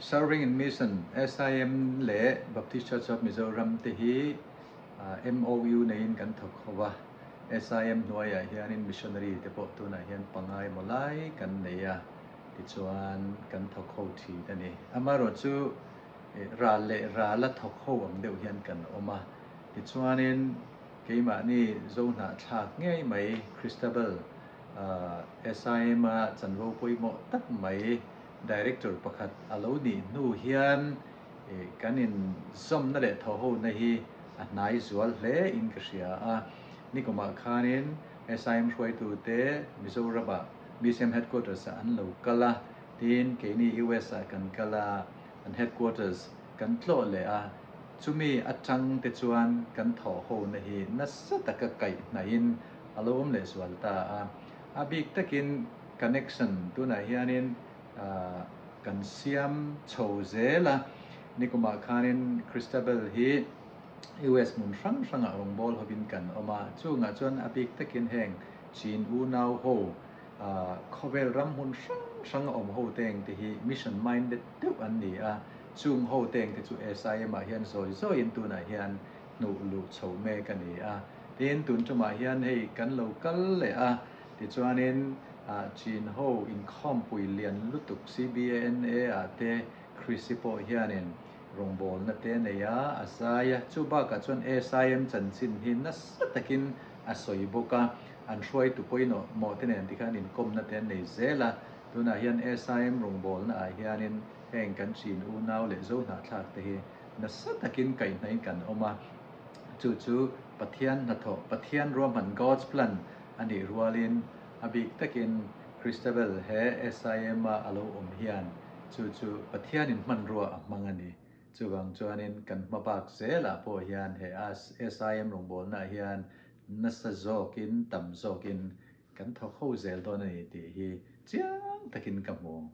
serving in mission SIM le Baptist Church of Mizoram te hi MOU nein kan thok khowa SIM noya hian in missionary te po tu na hian pangai molai kan neya ti chuan kan thok kho thi tani amaro chu ra la thok kho ang deuh hian kan oma ti chuanin keima ni zo na thak ngei mai Christabel SIM a chanro poimo tak mai director pakhat alo ni nu hian kanin som na le tho ho na hi a nai zual hle in ka hria a nikoma khanin SIM hruai tu te Mizoram museum headquarters an lo kala tin ke ni US a kan kala an headquarters kan tlo le a chumi atang te chuan kan tho ho na hi na sa taka kai na in alo om le zual ta a big takin connection tu na hianin kan siam chho zela nikoma khanin Christabel hi US mun sang ong bol hobin kan oma chunga chuan abik takin heng chin u nau ho khovel ram mun sang om ho teng te hi mission minded deuh an ni a chung ho teng te chu SIM a hian zoi in tu na hian nu lu chho me kan ni a tin tun chuma hian hei kan local le a ti chuanin chin ho in khom pui lian lutuk CBNA a te Chrisipo hianin rongbol na te neya asaya chuba ka chuan SIM chanchin hin na satakin asoi boka an hruai tu poino mo te nen tikhan in kom na te nei zela tuna hian SIM rongbol na a hianin heng kan chin u nau le zo na thlak te hi na satakin kai nei kan oma chu pathian na tho pathian roman God's plan ani rualin abik takin Christabel he SIM a alo om hian chu pathian in man ruwa mangani chuwang chuanin kan mabak zela po hian he SIM rongbol na hian nasa zokin tam zokin kan tho ho zel don ani ti hi chiang takin ka mo